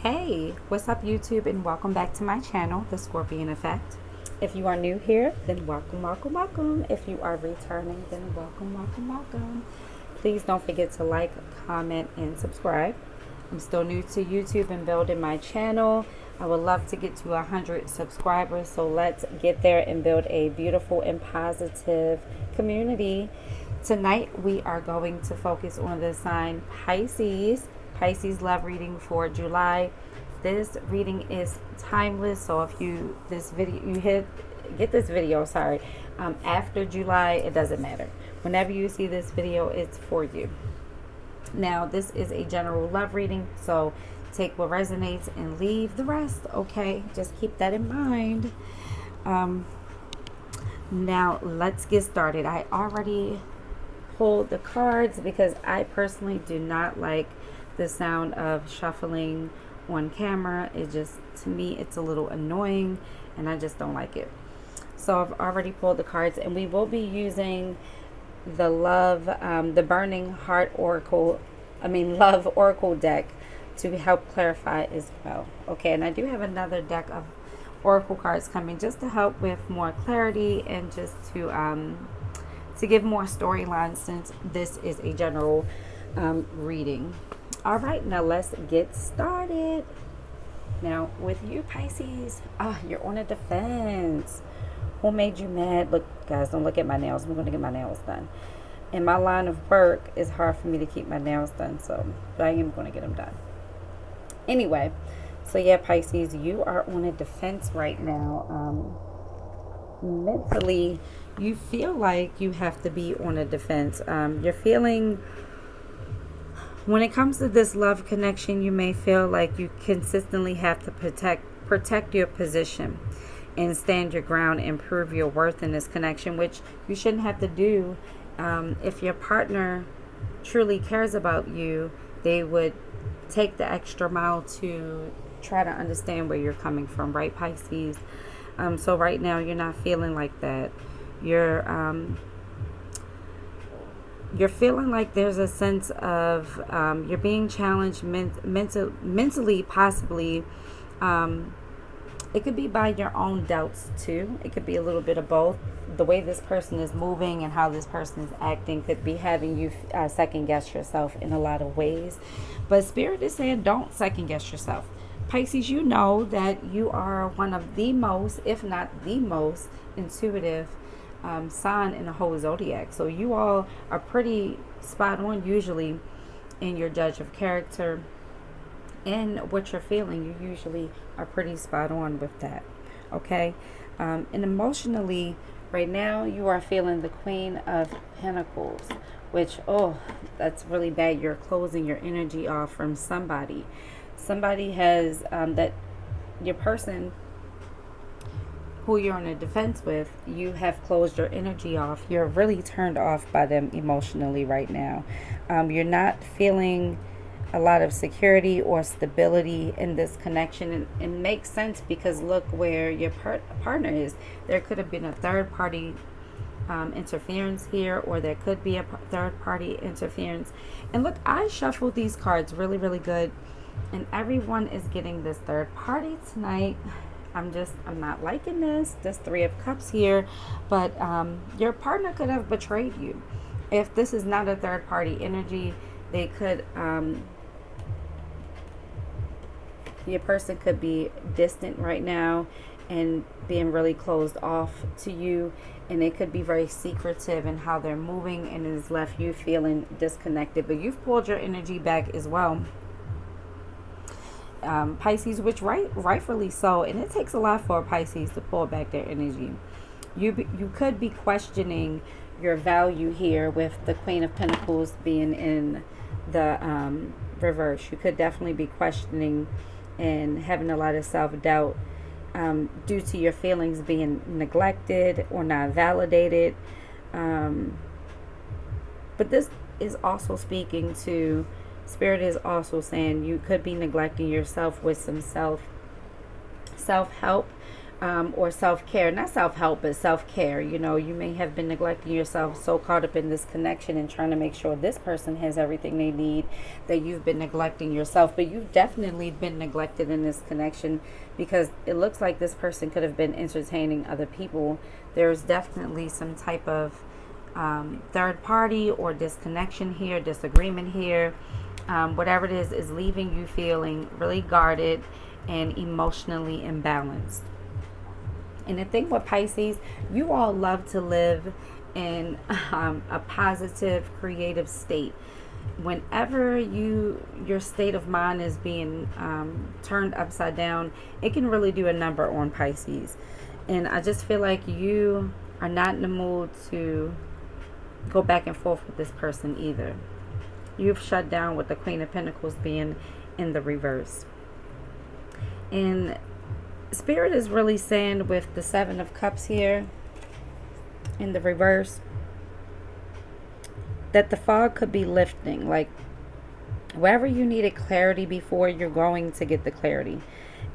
Hey, what's up YouTube, and welcome back to my channel, The Scorpion Effect. If you are new here, then welcome. If you are returning, then welcome. Please don't forget to like, comment, and subscribe. I'm still new to YouTube and building my channel. I would love to get to 100 subscribers, so let's get there and build a beautiful and positive community. Tonight we are going to focus on the sign Pisces. Pisces love reading for July. This reading is timeless, so if you get this video, after July, it doesn't matter. Whenever you see this video, it's for you. Now, this is a general love reading, so take what resonates and leave the rest, okay? Just keep that in mind. Now, let's get started. I already pulled the cards because I personally do not like the sound of shuffling on camera. It just, to me, it's a little annoying and I just don't like it. So I've already pulled the cards, and we will be using the the Burning Heart Love Oracle deck to help clarify as well. Okay, and I do have another deck of Oracle cards coming just to help with more clarity and just to give more storylines, since this is a general reading. All right, now let's get started. Now, with you, Pisces, you're on a defense. Who made you mad? Look, guys, don't look at my nails. I'm going to get my nails done. In my line of work, it's hard for me to keep my nails done, but I am going to get them done. Anyway, so yeah, Pisces, you are on a defense right now. Mentally, you feel like you have to be on a defense. You're feeling, when it comes to this love connection, you may feel like you consistently have to protect your position and stand your ground and prove your worth in this connection, which you shouldn't have to do. If your partner truly cares about you, they would take the extra mile to try to understand where you're coming from, right, Pisces? So right now you're not feeling like that. You're feeling like there's a sense of you're being challenged mentally, possibly. It could be by your own doubts too. It could be a little bit of both. The way this person is moving and how this person is acting could be having you second guess yourself in a lot of ways. But Spirit is saying don't second guess yourself. Pisces, you know that you are one of the most, if not the most, intuitive sign in the whole zodiac. So you all are pretty spot on usually in your judge of character and what you're feeling. You usually are pretty spot on with that. Okay, and emotionally right now you are feeling the Queen of Pentacles, which, that's really bad. You're closing your energy off from somebody has that your person who you're in a defense with, you have closed your energy off. You're really turned off by them emotionally right now. You're not feeling a lot of security or stability in this connection, and it makes sense because look where your partner is. There could have been a third party interference here, or there could be a third party interference. And look, I shuffled these cards really good, and everyone is getting this third party tonight. I'm not liking this Three of Cups here, but your partner could have betrayed you. If this is not a third party energy, they could your person could be distant right now and being really closed off to you, and they could be very secretive in how they're moving, and it has left you feeling disconnected. But you've pulled your energy back as well, Pisces, which rightfully so, and it takes a lot for Pisces to pull back their energy. You could be questioning your value here with the Queen of Pentacles being in the reverse. You could definitely be questioning and having a lot of self-doubt due to your feelings being neglected or not validated. But this is also speaking to, Spirit is also saying you could be neglecting yourself with some self-help. or self-care, not self-help, but self-care. You know, you may have been neglecting yourself, so caught up in this connection and trying to make sure this person has everything they need, that you've been neglecting yourself. But you've definitely been neglected in this connection, because it looks like this person could have been entertaining other people. There's definitely some type of third party or disconnection here, disagreement here. Whatever it is leaving you feeling really guarded and emotionally imbalanced. And the thing with Pisces, you all love to live in a positive, creative state. Whenever your state of mind is being turned upside down, it can really do a number on Pisces. And I just feel like you are not in the mood to go back and forth with this person either. You've shut down with the Queen of Pentacles being in the reverse. And Spirit is really saying with the Seven of Cups here in the reverse, that the fog could be lifting. Like, wherever you needed clarity before, you're going to get the clarity.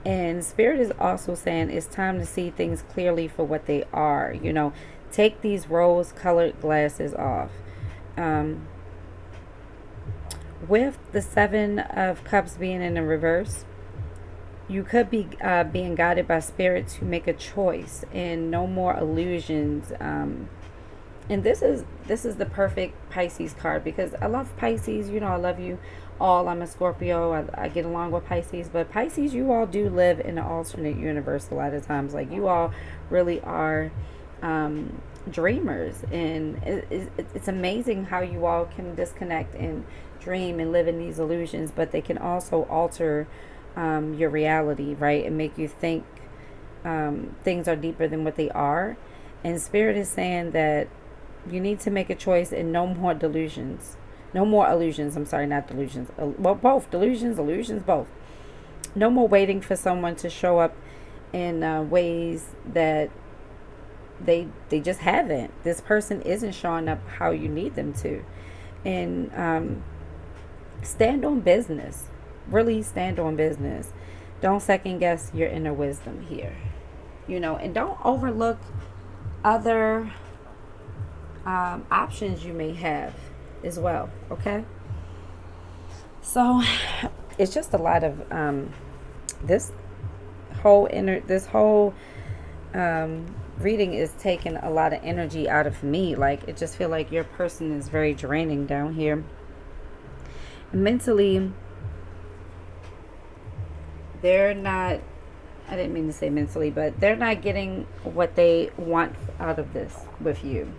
And Spirit is also saying it's time to see things clearly for what they are. You know, take these rose-colored glasses off. With the Seven of Cups being in the reverse, you could be being guided by Spirit to make a choice and no more illusions. And this is the perfect Pisces card, because I love Pisces. You know, I love you all. I'm a Scorpio. I get along with Pisces. But Pisces, you all do live in an alternate universe a lot of times. Like, you all really are dreamers. And it's amazing how you all can disconnect and dream and live in these illusions. But they can also alter your reality, right? And make you think things are deeper than what they are. And Spirit is saying that you need to make a choice and no more delusions. No more illusions. I'm sorry, not delusions. Well, both. Delusions, illusions, both. No more waiting for someone to show up in ways that they just haven't. This person isn't showing up how you need them to. And stand on business. Really stand on business. Don't second guess your inner wisdom here. You know, and don't overlook other options you may have as well. Okay, so it's just a lot of this whole reading is taking a lot of energy out of me. Like, it just feel like your person is very draining down here mentally. They're not, I didn't mean to say mentally, but they're not getting what they want out of this with you.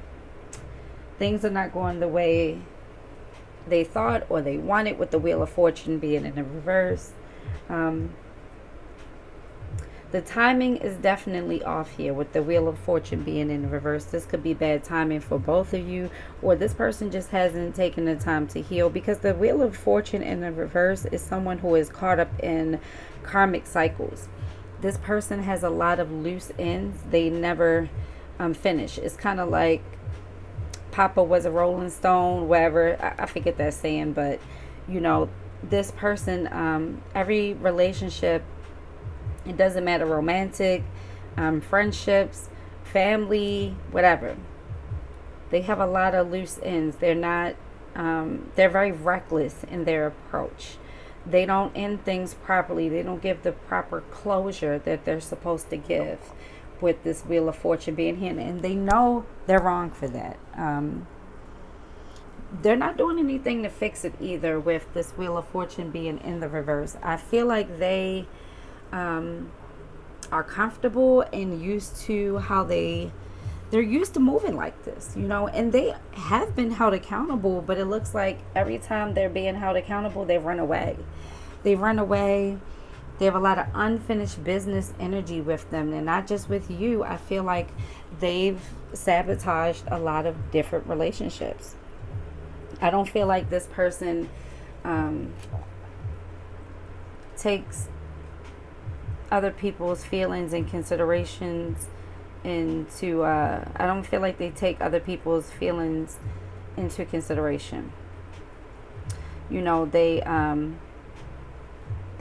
Things are not going the way they thought or they wanted, with the Wheel of Fortune being in the reverse. The timing is definitely off here with the Wheel of Fortune being in the reverse. This could be bad timing for both of you, or this person just hasn't taken the time to heal, because the Wheel of Fortune in the reverse is someone who is caught up in karmic cycles. This person has a lot of loose ends. They never finish. It's kind of like Papa was a Rolling Stone, whatever. I forget that saying, but you know, this person, every relationship, it doesn't matter, romantic, friendships, family, whatever, they have a lot of loose ends. They're not, they're very reckless in their approach. They don't end things properly. They don't give the proper closure that they're supposed to give, with this Wheel of Fortune being here. And they know they're wrong for that. They're not doing anything to fix it either, with this Wheel of Fortune being in the reverse. I feel like they are comfortable and used to how they're used to moving like this, you know, and they have been held accountable, but it looks like every time they're being held accountable, they run away. They run away. They have a lot of unfinished business energy with them, and not just with you. I feel like they've sabotaged a lot of different relationships. I don't feel like this person takes other people's feelings and considerations into I don't feel like they take other people's feelings into consideration. You know, they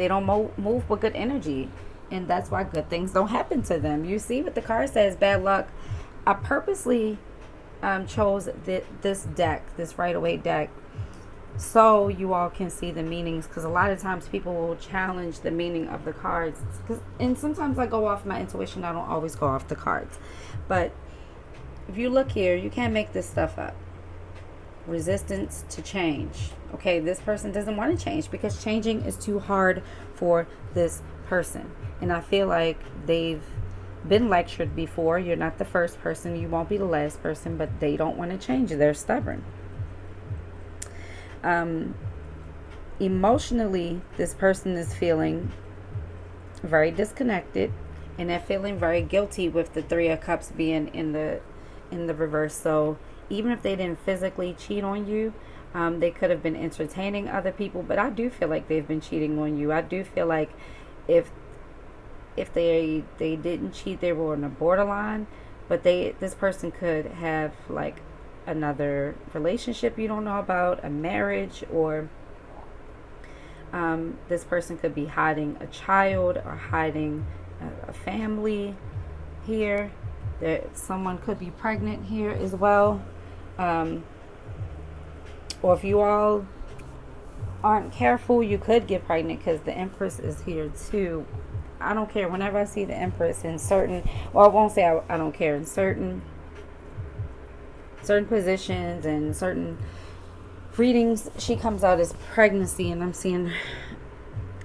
don't move with good energy. And that's why good things don't happen to them. You see what the card says, bad luck. I purposely chose this deck, this Rider-Waite deck, so you all can see the meanings, because a lot of times people will challenge the meaning of the cards, and sometimes I go off my intuition. I don't always go off the cards, but if you look here, you can't make this stuff up. Resistance to change. Okay, this person doesn't want to change because changing is too hard for this person, and I feel like they've been lectured before. You're not the first person, you won't be the last person, but they don't want to change. They're stubborn. Emotionally, this person is feeling very disconnected, and they're feeling very guilty with the Three of Cups being in the reverse. So even if they didn't physically cheat on you, they could have been entertaining other people, but I do feel like they've been cheating on you. I do feel like if they didn't cheat, they were on the borderline, but this person could have like another relationship you don't know about, a marriage, or this person could be hiding a child or hiding a family here. Someone could be pregnant here as well, or if you all aren't careful, you could get pregnant, because the Empress is here too. I don't care. Whenever I see the Empress in certain, well, I won't say I don't care, in certain positions and certain readings, she comes out as pregnancy, and I'm seeing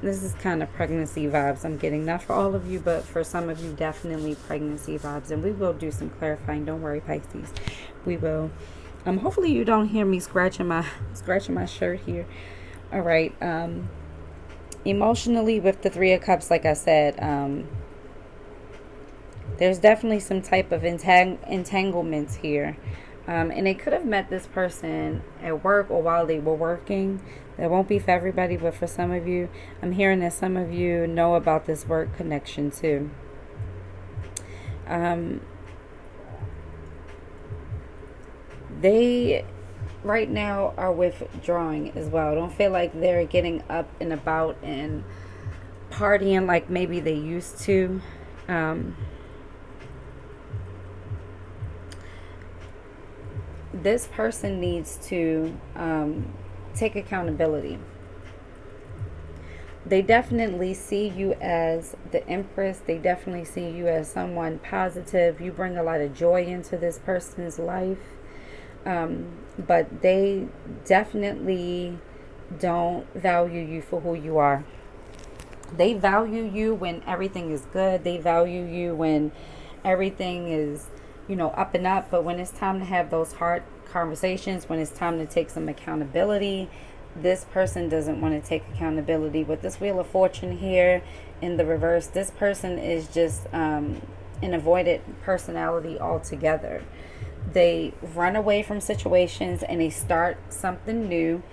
this is kind of pregnancy vibes I'm getting. Not for all of you, but for some of you, definitely pregnancy vibes. And we will do some clarifying. Don't worry, Pisces. We will. Hopefully you don't hear me scratching my shirt here. All right. Emotionally, with the Three of Cups, like I said, there's definitely some type of entanglements here. And they could have met this person at work or while they were working. That won't be for everybody, but for some of you, I'm hearing that some of you know about this work connection too. They right now are withdrawing as well. I don't feel like they're getting up and about and partying like maybe they used to. This person needs to take accountability. They definitely see you as the Empress. They definitely see you as someone positive. You bring a lot of joy into this person's life. But they definitely don't value you for who you are. They value you when everything is good. They value you when everything is, up and up. But when it's time to have those hard conversations, when it's time to take some accountability, this person doesn't want to take accountability. With this Wheel of Fortune here in the reverse, this person is just an avoidant personality altogether. They run away from situations and they start something new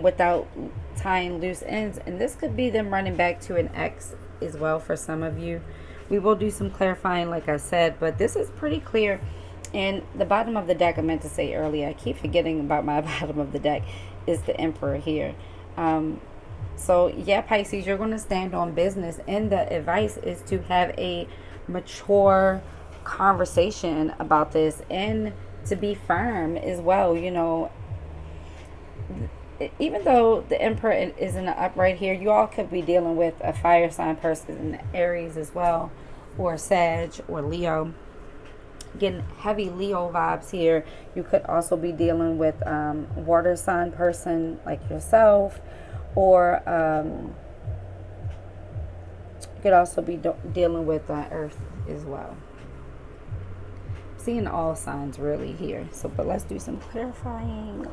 without tying loose ends. And this could be them running back to an ex as well for some of you. We will do some clarifying, like I said, but this is pretty clear. And the bottom of the deck, I meant to say earlier, I keep forgetting about my bottom of the deck, is the Emperor here. So yeah, Pisces, you're going to stand on business. And the advice is to have a mature conversation about this and to be firm as well. Even though the Emperor is in the upright here, you all could be dealing with a fire sign person, Aries as well, or Sag or Leo. Getting heavy Leo vibes here. You could also be dealing with water sign person like yourself, or you could also be dealing with Earth as well. Seeing all signs really here. So, but let's do some clarifying.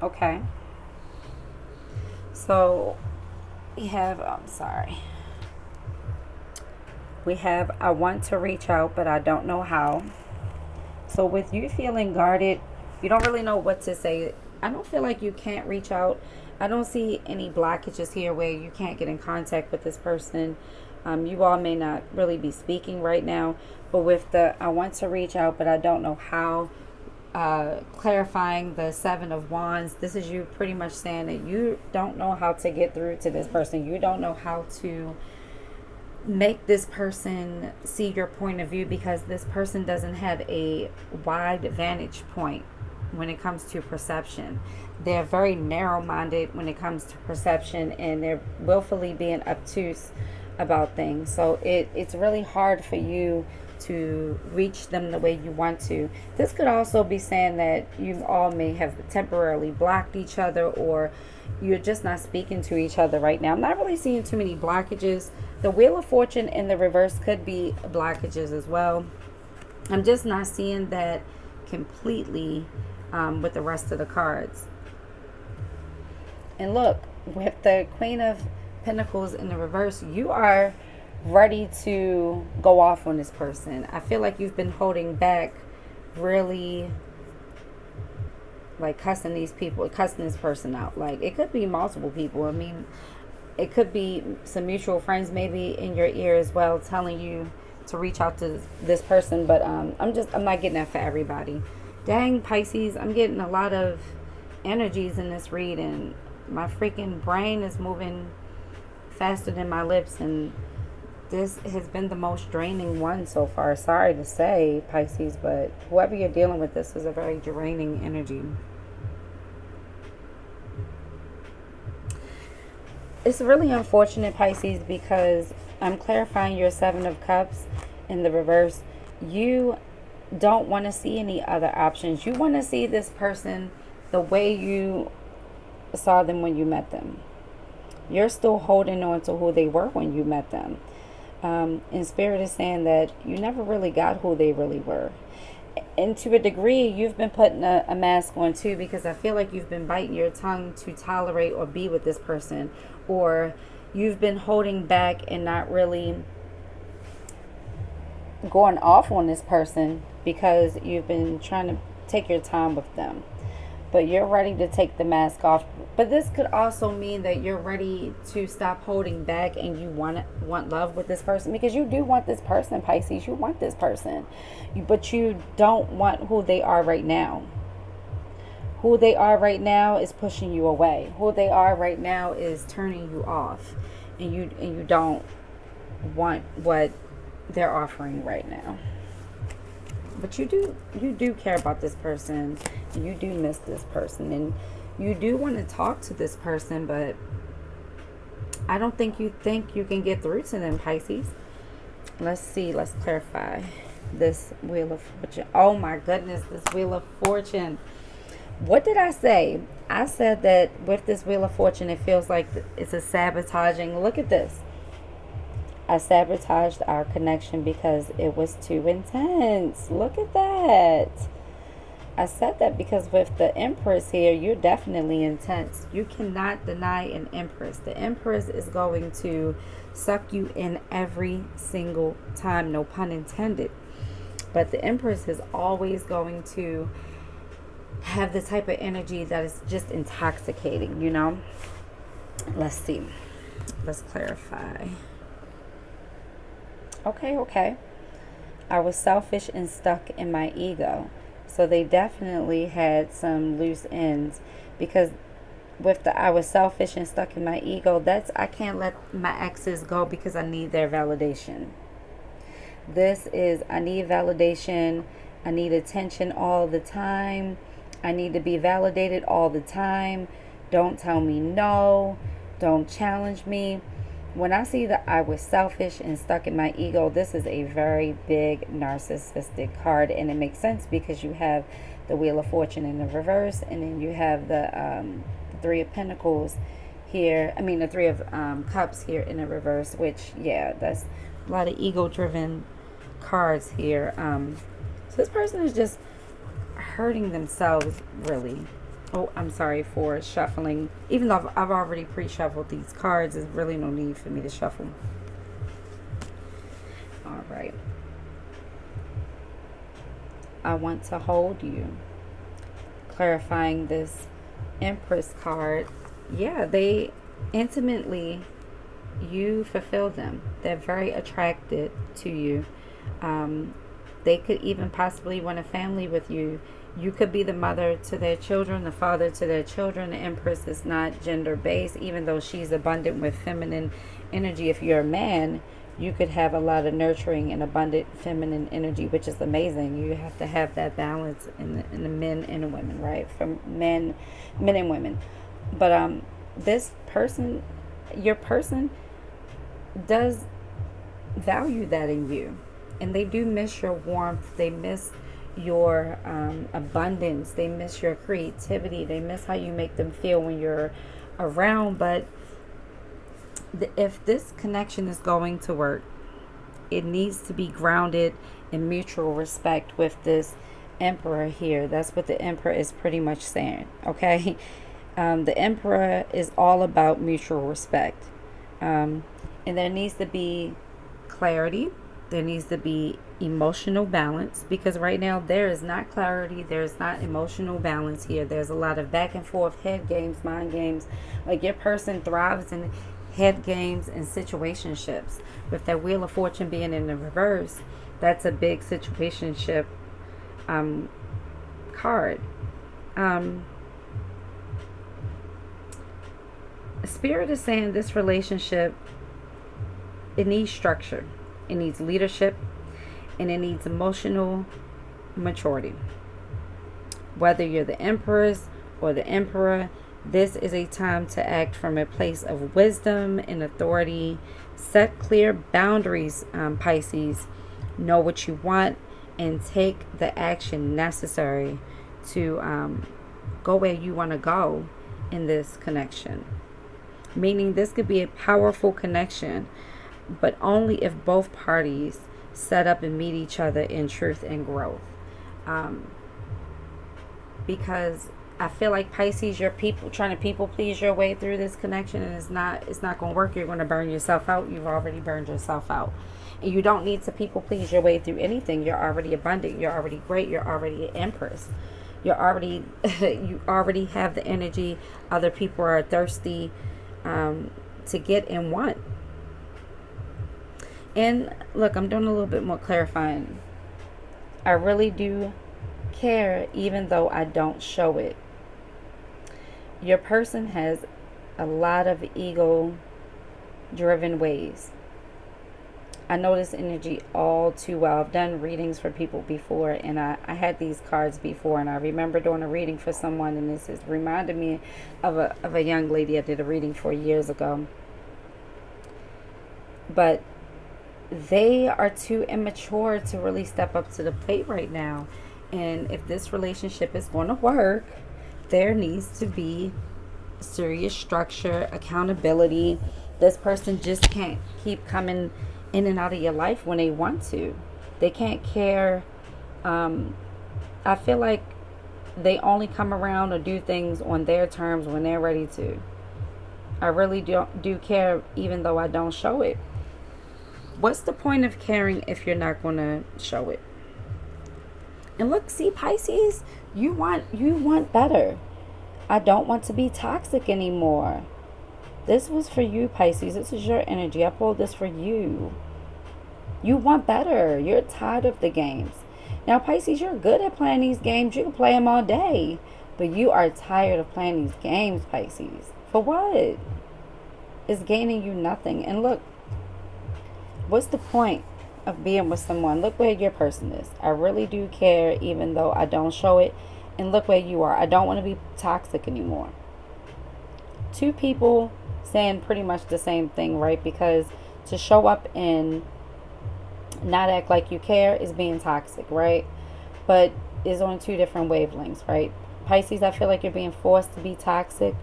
Okay. So we have, we have, I want to reach out, but I don't know how. So with you feeling guarded, you don't really know what to say. I don't feel like you can't reach out. I don't see any blockages here where you can't get in contact with this person. You all may not really be speaking right now, but with the I want to reach out, but I don't know how. clarifying the Seven of Wands. This is you pretty much saying that you don't know how to get through to this person. You don't know how to make this person see your point of view, because this person doesn't have a wide vantage point when it comes to perception. They're very narrow-minded when it comes to perception, and they're willfully being obtuse about things. So it's really hard for you to reach them the way you want to. This could also be saying that you all may have temporarily blocked each other, or you're just not speaking to each other right now. I'm not really seeing too many blockages. The Wheel of Fortune in the reverse could be blockages as well. I'm just not seeing that completely with the rest of the cards. And look, with the Queen of Pentacles in the reverse, you are ready to go off on this person. I feel like you've been holding back, really like cussing these people, cussing this person out. Like, it could be multiple people. I mean, it could be some mutual friends maybe in your ear as well, telling you to reach out to this person. But I'm not getting that for everybody. Dang, Pisces, I'm getting a lot of energies in this reading. My freaking brain is moving faster than my lips, and this has been the most draining one so far. Sorry to say, Pisces, but whoever you're dealing with, this is a very draining energy. It's really unfortunate, Pisces, because I'm clarifying your Seven of Cups in the reverse. You don't want to see any other options. You want to see this person the way you saw them when you met them. You're still holding on to who they were when you met them. And Spirit is saying that you never really got who they really were. And to a degree, you've been putting a mask on too, because I feel like you've been biting your tongue to tolerate or be with this person. Or you've been holding back and not really going off on this person because you've been trying to take your time with them. But you're ready to take the mask off. But this could also mean that you're ready to stop holding back, and you want love with this person, because you do want this person, Pisces. You want this person, but you don't want who they are right now. Who they are right now is pushing you away. Who they are right now is turning you off, and you don't want what they're offering right now. But you do care about this person. You do miss this person, and you do want to talk to this person, but I don't think you can get through to them, Pisces. Let's see. Let's clarify this Wheel of Fortune. Oh my goodness, this Wheel of Fortune. What did I say? I said that with this Wheel of Fortune, it feels like it's a sabotaging. Look at this. I sabotaged our connection because it was too intense. Look at that. I said that because with the Empress here, you're definitely intense. You cannot deny an Empress. The Empress is going to suck you in every single time. No pun intended. But the Empress is always going to have the type of energy that is just intoxicating, you know? Let's see. Let's clarify. Okay. I was selfish and stuck in my ego. So they definitely had some loose ends, because with the I was selfish and stuck in my ego, that's I can't let my exes go because I need their validation. This is I need validation. I need attention all the time. I need to be validated all the time. Don't tell me no. Don't challenge me. When I see that I was selfish and stuck in my ego, this is a very big narcissistic card. And it makes sense because you have the Wheel of Fortune in the reverse. And then you have the Three of Pentacles here. I mean, the Three of Cups here in the reverse. Which, yeah, that's a lot of ego-driven cards here. So this person is just hurting themselves, really. Oh, I'm sorry for shuffling. Even though I've already pre-shuffled these cards, there's really no need for me to shuffle. All right. I want to hold you. Clarifying this Empress card. Yeah, they intimately, you fulfill them. They're very attracted to you. They could even possibly want a family with you. You could be the mother to their children, the father to their children. The Empress is not gender based, even though she's abundant with feminine energy. If you're a man, you could have a lot of nurturing and abundant feminine energy, which is amazing. You have to have that balance in the men and the women, right? From men and women. But this person, your person, does value that in you, and they do miss your warmth. They miss your abundance. They miss your creativity. They miss how you make them feel when you're around. But if this connection is going to work, it needs to be grounded in mutual respect with this Emperor here. That's what the Emperor is pretty much saying, okay? The Emperor is all about mutual respect. And there needs to be clarity. There needs to be emotional balance, because right now there is not clarity. There's not emotional balance here. There's a lot of back and forth, head games, mind games. Like, your person thrives in head games and situationships. With that Wheel of Fortune being in the reverse, that's a big situationship card. Spirit is saying this relationship, it needs structure, it needs leadership, and it needs emotional maturity. Whether you're the Empress or the Emperor, this is a time to act from a place of wisdom and authority. Set clear boundaries, Pisces. Know what you want and take the action necessary to go where you want to go in this connection. Meaning, this could be a powerful connection, but only if both parties set up and meet each other in truth and growth. Because I feel like, Pisces, you're trying to people please your way through this connection, and it's not going to work. You're going to burn yourself out. You've already burned yourself out. And you don't need to people please your way through anything. You're already abundant. You're already great. You're already an Empress. You already have the energy other people are thirsty to get and want. And look, I'm doing a little bit more clarifying. I really do care, even though I don't show it. Your person has a lot of ego-driven ways. I know this energy all too well. I've done readings for people before, and I had these cards before, and I remember doing a reading for someone, and this is reminded me of a young lady I did a reading for years ago. But they are too immature to really step up to the plate right now. And if this relationship is going to work, there needs to be serious structure, accountability. This person just can't keep coming in and out of your life when they want to. They can't care. I feel like they only come around or do things on their terms when they're ready to. I really do care, even though I don't show it. What's the point of caring if you're not going to show it? And look, see, Pisces, you want better. I don't want to be toxic anymore. This was for you, Pisces. This is your energy. I pulled this for you. You want better. You're tired of the games. Now, Pisces, you're good at playing these games. You can play them all day. But you are tired of playing these games, Pisces. For what? It's gaining you nothing. And look, what's the point of being with someone? Look where your person is. I really do care, even though I don't show it. And look where you are. I don't want to be toxic anymore. Two people saying pretty much the same thing, right? Because to show up and not act like you care is being toxic, right? But it's on two different wavelengths, right? Pisces, I feel like you're being forced to be toxic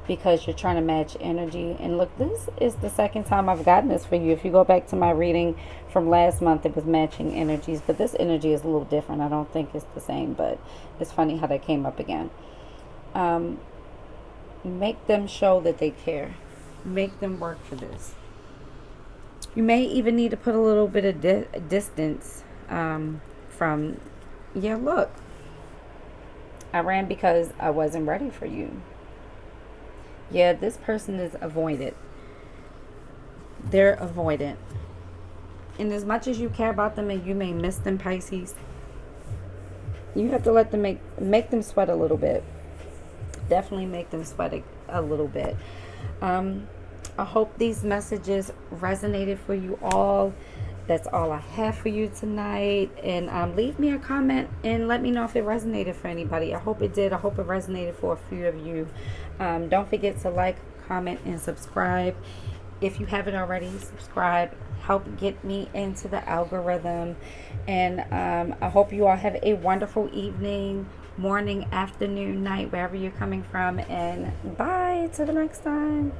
because you're trying to match energy. And look, this is the second time I've gotten this for you. If you go back to my reading from last month, it was matching energies, but this energy is a little different. I don't think it's the same, but it's funny how that came up again. Make them show that they care. Make them work for this. You may even need to put a little bit of distance from, yeah, look, I ran because I wasn't ready for you. Yeah, this person is avoidant. They're avoidant. And as much as you care about them and you may miss them, Pisces, You have to let them make them sweat a little bit. Definitely make them sweat a little bit. I hope these messages resonated for you all. That's all I have for you tonight. And leave me a comment and let me know if it resonated for anybody. I hope it did. I hope it resonated for a few of you. Don't forget to like, comment, and subscribe. If you haven't already, subscribe. Help get me into the algorithm. And I hope you all have a wonderful evening, morning, afternoon, night, wherever you're coming from. And bye till the next time.